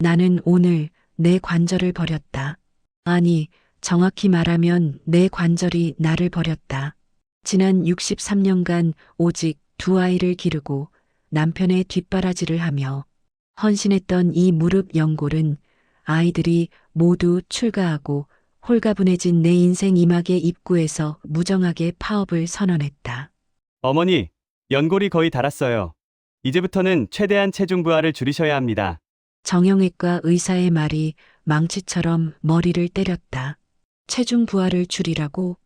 나는 오늘 내 관절을 버렸다. 아니, 정확히 말하면 내 관절이 나를 버렸다. 지난 63년간 오직 두 아이를 기르고 남편의 뒷바라지를 하며 헌신했던 이 무릎 연골은 아이들이 모두 출가하고 홀가분해진 내 인생 이막의 입구에서 무정하게 파업을 선언했다. 어머니, 연골이 거의 닳았어요. 이제부터는 최대한 체중 부하를 줄이셔야 합니다. 정형외과 의사의 말이 망치처럼 머리를 때렸다. 체중 부하를 줄이라고?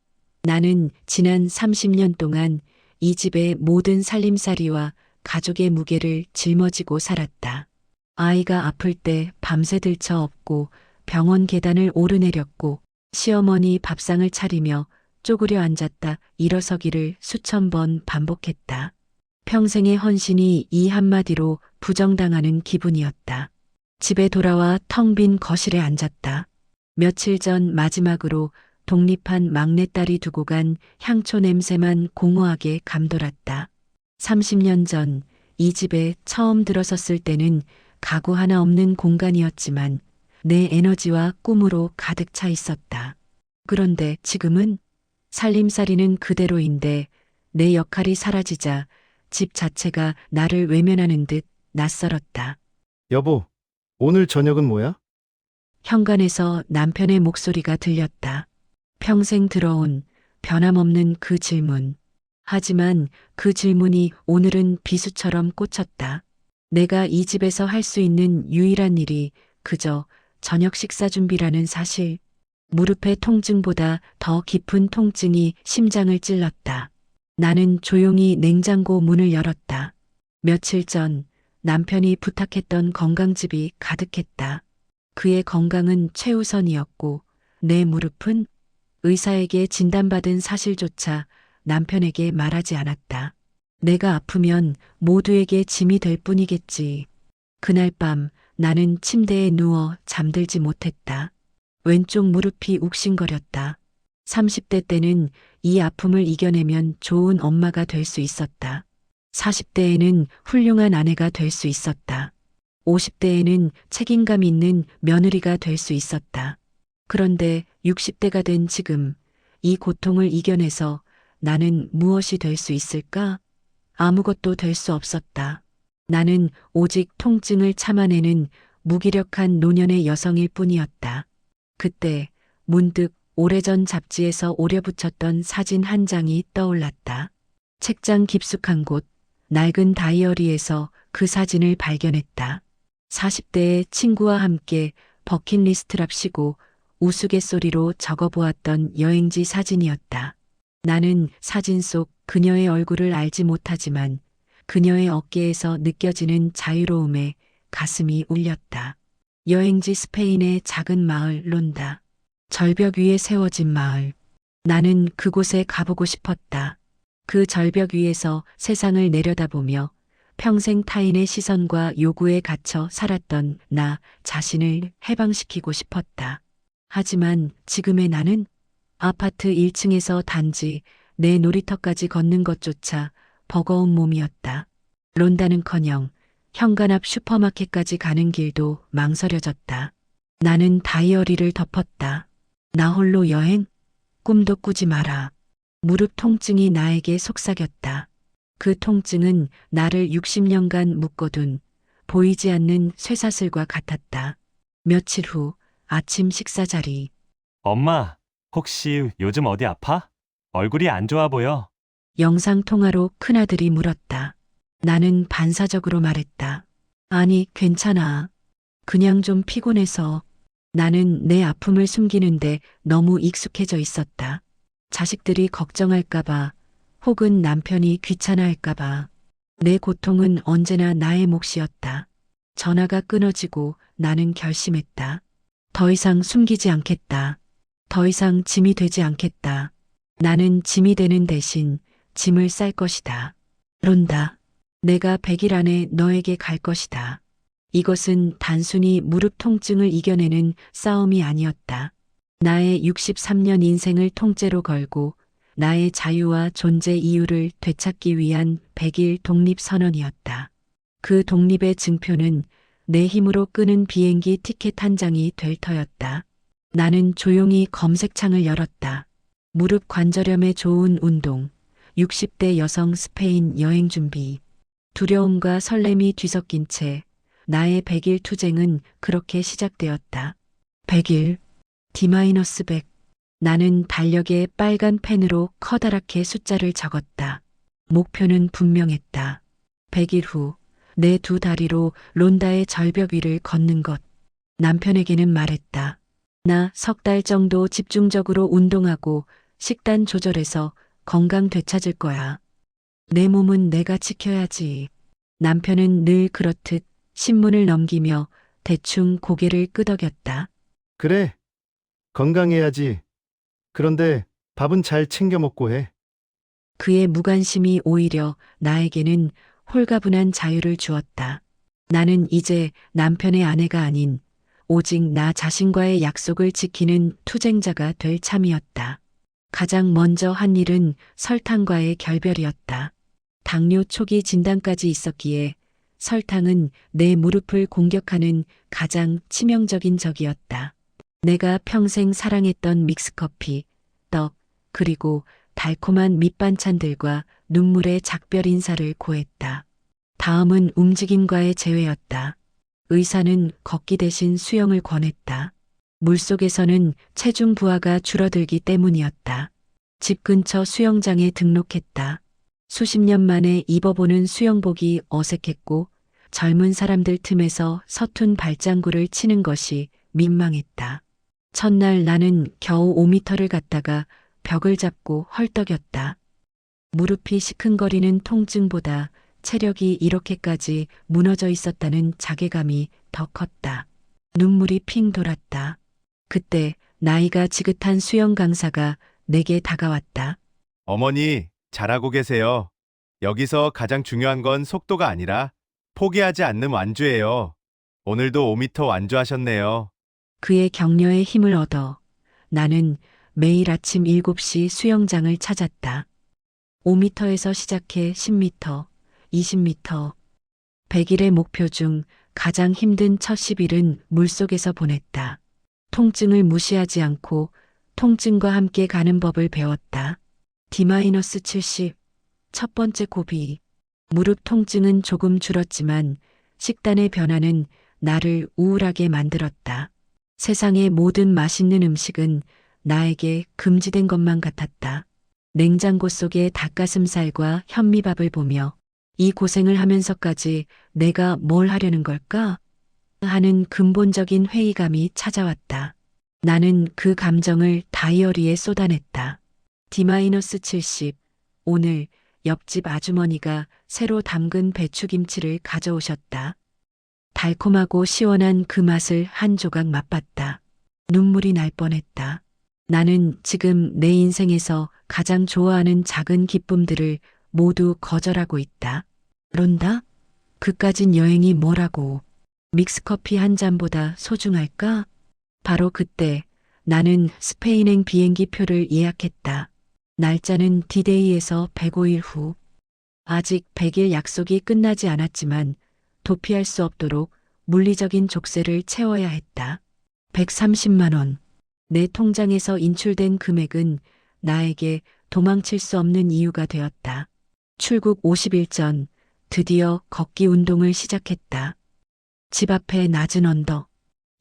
나는 지난 30년 동안 이 집의 모든 살림살이와 가족의 무게를 짊어지고 살았다. 아이가 아플 때 밤새 들쳐 업고 병원 계단을 오르내렸고 시어머니 밥상을 차리며 쪼그려 앉았다 일어서기를 수천 번 반복했다. 평생의 헌신이 이 한마디로 부정당하는 기분이었다. 집에 돌아와 텅 빈 거실에 앉았다. 며칠 전 마지막으로 독립한 막내딸이 두고 간 향초 냄새만 공허하게 감돌았다. 30년 전 이 집에 처음 들어섰을 때는 가구 하나 없는 공간이었지만 내 에너지와 꿈으로 가득 차 있었다. 그런데 지금은 살림살이는 그대로인데 내 역할이 사라지자 집 자체가 나를 외면하는 듯 낯설었다. 여보, 오늘 저녁은 뭐야? 현관에서 남편의 목소리가 들렸다. 평생 들어온 변함없는 그 질문. 하지만 그 질문이 오늘은 비수처럼 꽂혔다. 내가 이 집에서 할 수 있는 유일한 일이 그저 저녁 식사 준비라는 사실. 무릎의 통증보다 더 깊은 통증이 심장을 찔렀다. 나는 조용히 냉장고 문을 열었다. 며칠 전 남편이 부탁했던 건강즙이 가득했다. 그의 건강은 최우선이었고 내 무릎은 의사에게 진단받은 사실조차 남편에게 말하지 않았다. 내가 아프면 모두에게 짐이 될 뿐이겠지. 그날 밤 나는 침대에 누워 잠들지 못했다. 왼쪽 무릎이 욱신거렸다. 30대 때는 이 아픔을 이겨내면 좋은 엄마가 될 수 있었다. 40대에는 훌륭한 아내가 될 수 있었다. 50대에는 책임감 있는 며느리가 될 수 있었다. 그런데 60대가 된 지금 이 고통을 이겨내서 나는 무엇이 될 수 있을까? 아무것도 될 수 없었다. 나는 오직 통증을 참아내는 무기력한 노년의 여성일 뿐이었다. 그때 문득 오래전 잡지에서 오려붙였던 사진 한 장이 떠올랐다. 책장 깊숙한 곳, 낡은 다이어리에서 그 사진을 발견했다. 40대의 친구와 함께 버킷리스트랍시고 우스갯소리로 적어보았던 여행지 사진이었다. 나는 사진 속 그녀의 얼굴을 알지 못하지만 그녀의 어깨에서 느껴지는 자유로움에 가슴이 울렸다. 여행지 스페인의 작은 마을 론다. 절벽 위에 세워진 마을. 나는 그곳에 가보고 싶었다. 그 절벽 위에서 세상을 내려다보며 평생 타인의 시선과 요구에 갇혀 살았던 나 자신을 해방시키고 싶었다. 하지만 지금의 나는 아파트 1층에서 단지 내 놀이터까지 걷는 것조차 버거운 몸이었다. 론다는커녕 현관 앞 슈퍼마켓까지 가는 길도 망설여졌다. 나는 다이어리를 덮었다. 나 홀로 여행? 꿈도 꾸지 마라. 무릎 통증이 나에게 속삭였다. 그 통증은 나를 60년간 묶어둔 보이지 않는 쇠사슬과 같았다. 며칠 후 아침 식사 자리. 엄마, 혹시 요즘 어디 아파? 얼굴이 안 좋아 보여. 영상통화로 큰아들이 물었다. 나는 반사적으로 말했다. 아니, 괜찮아. 그냥 좀 피곤해서. 나는 내 아픔을 숨기는데 너무 익숙해져 있었다. 자식들이 걱정할까봐, 혹은 남편이 귀찮아할까봐. 내 고통은 언제나 나의 몫이었다. 전화가 끊어지고 나는 결심했다. 더 이상 숨기지 않겠다. 더 이상 짐이 되지 않겠다. 나는 짐이 되는 대신 짐을 쌀 것이다. 론다. 내가 100일 안에 너에게 갈 것이다. 이것은 단순히 무릎 통증을 이겨내는 싸움이 아니었다. 나의 63년 인생을 통째로 걸고 나의 자유와 존재 이유를 되찾기 위한 100일 독립선언이었다. 그 독립의 증표는 내 힘으로 끄는 비행기 티켓 한 장이 될 터였다. 나는 조용히 검색창을 열었다. 무릎 관절염에 좋은 운동, 60대 여성 스페인 여행 준비. 두려움과 설렘이 뒤섞인 채 나의 100일 투쟁은 그렇게 시작되었다. 100일, D-100. 나는 달력에 빨간 펜으로 커다랗게 숫자를 적었다. 목표는 분명했다. 100일 후, 내 두 다리로 론다의 절벽 위를 걷는 것. 남편에게는 말했다. 나 3달 정도 집중적으로 운동하고 식단 조절해서 건강 되찾을 거야. 내 몸은 내가 지켜야지. 남편은 늘 그렇듯 신문을 넘기며 대충 고개를 끄덕였다. 그래. 건강해야지. 그런데 밥은 잘 챙겨 먹고 해. 그의 무관심이 오히려 나에게는 홀가분한 자유를 주었다. 나는 이제 남편의 아내가 아닌 오직 나 자신과의 약속을 지키는 투쟁자가 될 참이었다. 가장 먼저 한 일은 설탕과의 결별이었다. 당뇨 초기 진단까지 있었기에 설탕은 내 무릎을 공격하는 가장 치명적인 적이었다. 내가 평생 사랑했던 믹스커피, 떡, 그리고 달콤한 밑반찬들과 눈물의 작별 인사를 고했다. 다음은 움직임과의 재회였다. 의사는 걷기 대신 수영을 권했다. 물속에서는 체중 부하가 줄어들기 때문이었다. 집 근처 수영장에 등록했다. 수십 년 만에 입어보는 수영복이 어색했고 젊은 사람들 틈에서 서툰 발장구를 치는 것이 민망했다. 첫날 나는 겨우 5미터를 갔다가 벽을 잡고 헐떡였다. 무릎이 시큰거리는 통증보다 체력이 이렇게까지 무너져 있었다는 자괴감이 더 컸다. 눈물이 핑 돌았다. 그때 나이가 지긋한 수영 강사가 내게 다가왔다. 어머니, 잘하고 계세요. 여기서 가장 중요한 건 속도가 아니라 포기하지 않는 완주예요. 오늘도 5m 완주하셨네요. 그의 격려에 힘을 얻어 나는 매일 아침 7시 수영장을 찾았다. 5m에서 시작해 10m, 20m. 100일의 목표 중 가장 힘든 첫 10일은 물속에서 보냈다. 통증을 무시하지 않고 통증과 함께 가는 법을 배웠다. D-70. 첫 번째 고비. 무릎 통증은 조금 줄었지만 식단의 변화는 나를 우울하게 만들었다. 세상의 모든 맛있는 음식은 나에게 금지된 것만 같았다. 냉장고 속의 닭가슴살과 현미밥을 보며 이 고생을 하면서까지 내가 뭘 하려는 걸까? 하는 근본적인 회의감이 찾아왔다. 나는 그 감정을 다이어리에 쏟아냈다. D-70. 오늘 옆집 아주머니가 새로 담근 배추김치를 가져오셨다. 달콤하고 시원한 그 맛을 한 조각 맛봤다. 눈물이 날 뻔했다. 나는 지금 내 인생에서 가장 좋아하는 작은 기쁨들을 모두 거절하고 있다. 론다? 그까진 여행이 뭐라고. 믹스커피 한 잔보다 소중할까? 바로 그때 나는 스페인행 비행기 표를 예약했다. 날짜는 D-Day에서 105일 후. 아직 100일 약속이 끝나지 않았지만 도피할 수 없도록 물리적인 족쇄를 채워야 했다. 130만 원. 내 통장에서 인출된 금액은 나에게 도망칠 수 없는 이유가 되었다. 출국 50일 전 드디어 걷기 운동을 시작했다. 집 앞에 낮은 언덕.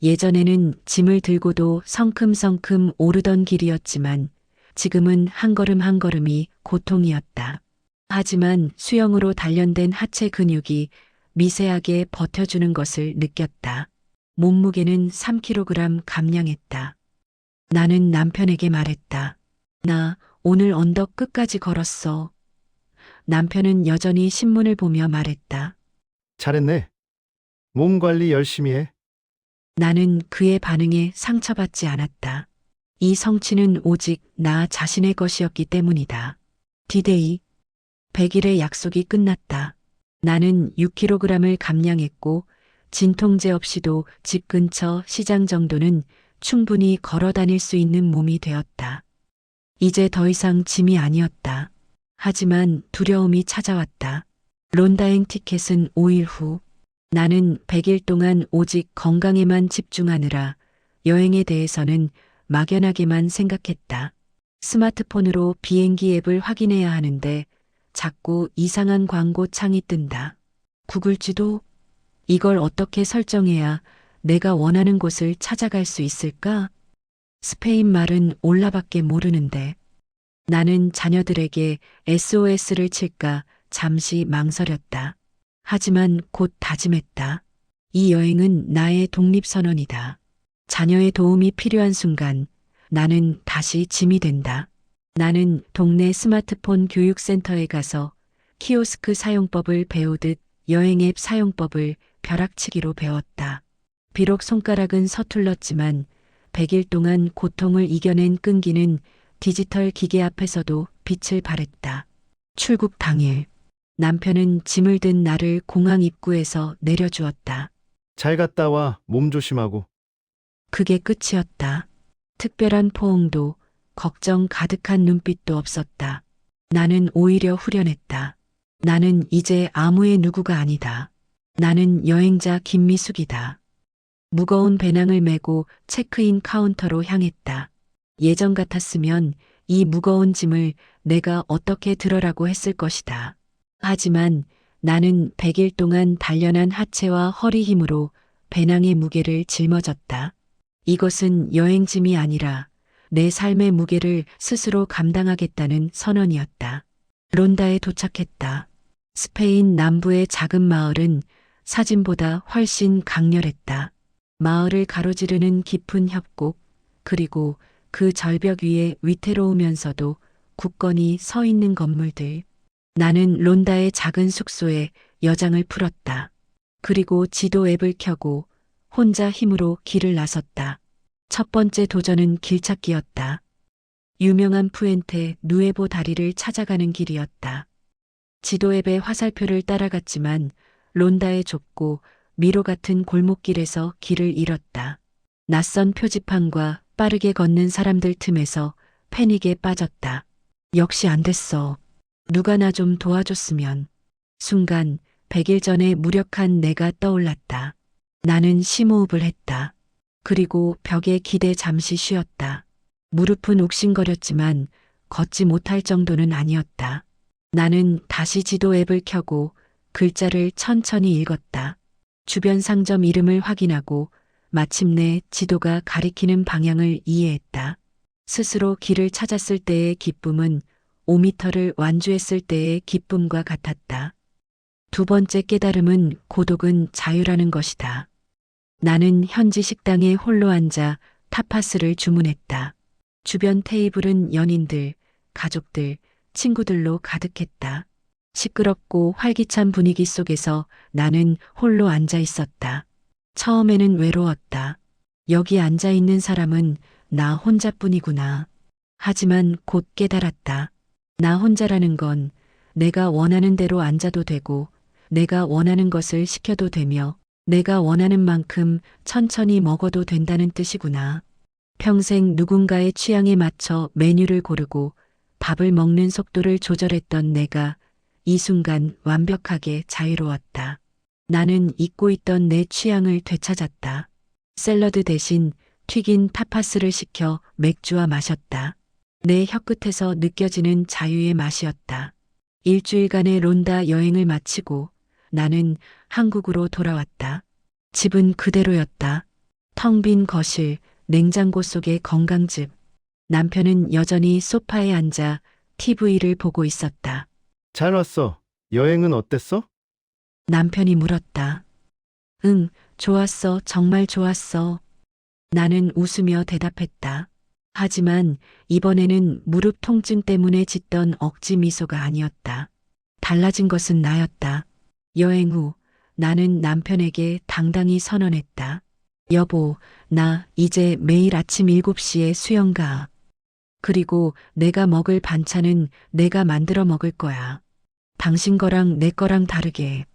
예전에는 짐을 들고도 성큼성큼 오르던 길이었지만 지금은 한 걸음 한 걸음이 고통이었다. 하지만 수영으로 단련된 하체 근육이 미세하게 버텨주는 것을 느꼈다. 몸무게는 3kg 감량했다. 나는 남편에게 말했다. 나 오늘 언덕 끝까지 걸었어. 남편은 여전히 신문을 보며 말했다. 잘했네. 몸 관리 열심히 해. 나는 그의 반응에 상처받지 않았다. 이 성취는 오직 나 자신의 것이었기 때문이다. D-Day. 100일의 약속이 끝났다. 나는 6kg을 감량했고 진통제 없이도 집 근처 시장 정도는 충분히 걸어 다닐 수 있는 몸이 되었다. 이제 더 이상 짐이 아니었다. 하지만 두려움이 찾아왔다. 론다행 티켓은 5일 후. 나는 100일 동안 오직 건강에만 집중하느라 여행에 대해서는 막연하게만 생각했다. 스마트폰으로 비행기 앱을 확인해야 하는데 자꾸 이상한 광고 창이 뜬다. 구글 지도? 이걸 어떻게 설정해야 내가 원하는 곳을 찾아갈 수 있을까? 스페인 말은 올라밖에 모르는데. 나는 자녀들에게 SOS를 칠까 잠시 망설였다. 하지만 곧 다짐했다. 이 여행은 나의 독립선언이다. 자녀의 도움이 필요한 순간 나는 다시 짐이 된다. 나는 동네 스마트폰 교육센터에 가서 키오스크 사용법을 배우듯 여행 앱 사용법을 벼락치기로 배웠다. 비록 손가락은 서툴렀지만 100일 동안 고통을 이겨낸 끈기는 디지털 기계 앞에서도 빛을 발했다. 출국 당일, 남편은 짐을 든 나를 공항 입구에서 내려주었다. 잘 갔다 와. 몸 조심하고. 그게 끝이었다. 특별한 포옹도, 걱정 가득한 눈빛도 없었다. 나는 오히려 후련했다. 나는 이제 아무의 누구가 아니다. 나는 여행자 김미숙이다. 무거운 배낭을 메고 체크인 카운터로 향했다. 예전 같았으면 이 무거운 짐을 내가 어떻게 들어라고 했을 것이다. 하지만 나는 100일 동안 단련한 하체와 허리 힘으로 배낭의 무게를 짊어졌다. 이것은 여행짐이 아니라 내 삶의 무게를 스스로 감당하겠다는 선언이었다. 론다에 도착했다. 스페인 남부의 작은 마을은 사진보다 훨씬 강렬했다. 마을을 가로지르는 깊은 협곡, 그리고 그 절벽 위에 위태로우면서도 굳건히 서 있는 건물들. 나는 론다의 작은 숙소에 여장을 풀었다. 그리고 지도 앱을 켜고 혼자 힘으로 길을 나섰다. 첫 번째 도전은 길찾기였다. 유명한 푸엔테 누에보 다리를 찾아가는 길이었다. 지도 앱의 화살표를 따라갔지만 론다의 좁고 미로 같은 골목길에서 길을 잃었다. 낯선 표지판과 빠르게 걷는 사람들 틈에서 패닉에 빠졌다. 역시 안 됐어. 누가 나 좀 도와줬으면. 순간 100일 전에 무력한 내가 떠올랐다. 나는 심호흡을 했다. 그리고 벽에 기대 잠시 쉬었다. 무릎은 욱신거렸지만 걷지 못할 정도는 아니었다. 나는 다시 지도 앱을 켜고 글자를 천천히 읽었다. 주변 상점 이름을 확인하고 마침내 지도가 가리키는 방향을 이해했다. 스스로 길을 찾았을 때의 기쁨은 5미터를 완주했을 때의 기쁨과 같았다. 두 번째 깨달음은 고독은 자유라는 것이다. 나는 현지 식당에 홀로 앉아 타파스를 주문했다. 주변 테이블은 연인들, 가족들, 친구들로 가득했다. 시끄럽고 활기찬 분위기 속에서 나는 홀로 앉아 있었다. 처음에는 외로웠다. 여기 앉아 있는 사람은 나 혼자뿐이구나. 하지만 곧 깨달았다. 나 혼자라는 건 내가 원하는 대로 앉아도 되고 내가 원하는 것을 시켜도 되며 내가 원하는 만큼 천천히 먹어도 된다는 뜻이구나. 평생 누군가의 취향에 맞춰 메뉴를 고르고 밥을 먹는 속도를 조절했던 내가 이 순간 완벽하게 자유로웠다. 나는 잊고 있던 내 취향을 되찾았다. 샐러드 대신 튀긴 타파스를 시켜 맥주와 마셨다. 내 혀끝에서 느껴지는 자유의 맛이었다. 일주일간의 론다 여행을 마치고 나는 한국으로 돌아왔다. 집은 그대로였다. 텅 빈 거실, 냉장고 속의 건강즙. 남편은 여전히 소파에 앉아 TV를 보고 있었다. 잘 왔어. 여행은 어땠어? 남편이 물었다. 응, 좋았어. 정말 좋았어. 나는 웃으며 대답했다. 하지만 이번에는 무릎 통증 때문에 짓던 억지 미소가 아니었다. 달라진 것은 나였다. 여행 후 나는 남편에게 당당히 선언했다. 여보, 나 이제 매일 아침 7시에 수영 가. 그리고 내가 먹을 반찬은 내가 만들어 먹을 거야. 당신 거랑 내 거랑 다르게.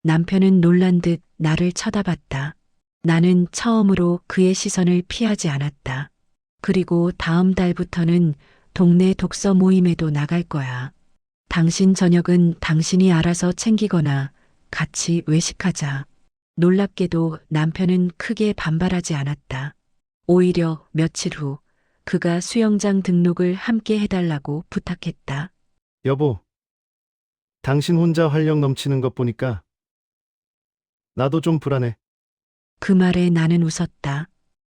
남편은 놀란 듯 나를 쳐다봤다. 나는 처음으로 그의 시선을 피하지 않았다. 그리고 다음 달부터는 동네 독서 모임에도 나갈 거야. 당신 저녁은 당신이 알아서 챙기거나 같이 외식하자. 놀랍게도 남편은 크게 반발하지 않았다. 오히려 며칠 후 그가 수영장 등록을 함께 해달라고 부탁했다. 여보, 당신 혼자 활력 넘치는 것 보니까 나도 좀 불안해. 그 말에 나는 웃었다.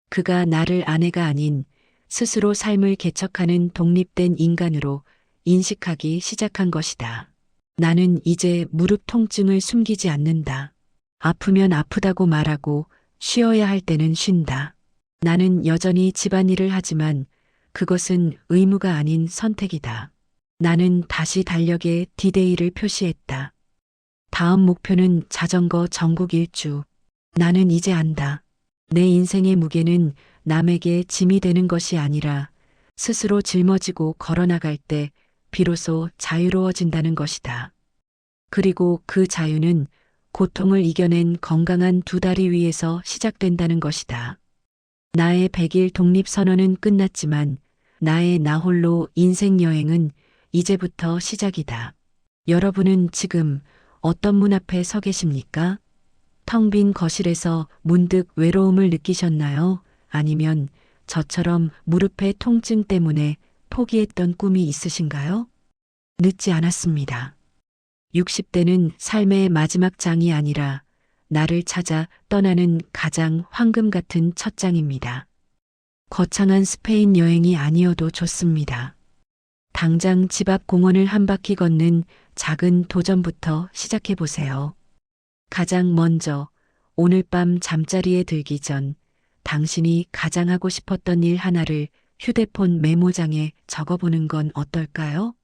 그가 나를 아내가 아닌 스스로 삶을 개척하는 독립된 인간으로 인식하기 시작한 것이다. 나는 이제 무릎 통증을 숨기지 않는다. 아프면 아프다고 말하고 쉬어야 할 때는 쉰다. 나는 여전히 집안일을 하지만 그것은 의무가 아닌 선택이다. 나는 다시 달력에 디데이를 표시했다. 다음 목표는 자전거 전국 일주. 나는 이제 안다. 내 인생의 무게는 남에게 짐이 되는 것이 아니라 스스로 짊어지고 걸어나갈 때 비로소 자유로워진다는 것이다. 그리고 그 자유는 고통을 이겨낸 건강한 두 다리 위에서 시작된다는 것이다. 나의 100일 독립선언은 끝났지만 나의 나홀로 인생 여행은 이제부터 시작이다. 여러분은 지금 어떤 문 앞에 서 계십니까? 텅 빈 거실에서 문득 외로움을 느끼셨나요? 아니면 저처럼 무릎의 통증 때문에 포기했던 꿈이 있으신가요? 늦지 않았습니다. 60대는 삶의 마지막 장이 아니라 나를 찾아 떠나는 가장 황금 같은 첫 장입니다. 거창한 스페인 여행이 아니어도 좋습니다. 당장 집 앞 공원을 한 바퀴 걷는 작은 도전부터 시작해 보세요. 가장 먼저 오늘 밤 잠자리에 들기 전 당신이 가장 하고 싶었던 일 하나를 휴대폰 메모장에 적어보는 건 어떨까요?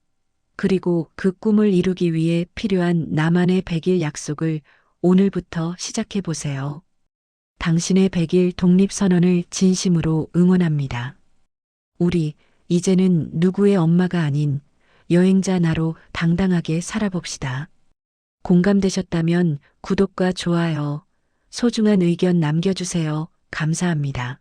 그리고 그 꿈을 이루기 위해 필요한 나만의 100일 약속을 오늘부터 시작해 보세요. 당신의 100일 독립선언을 진심으로 응원합니다. 우리 이제는 누구의 엄마가 아닌 여행자 나로 당당하게 살아봅시다. 공감되셨다면 구독과 좋아요, 소중한 의견 남겨주세요. 감사합니다.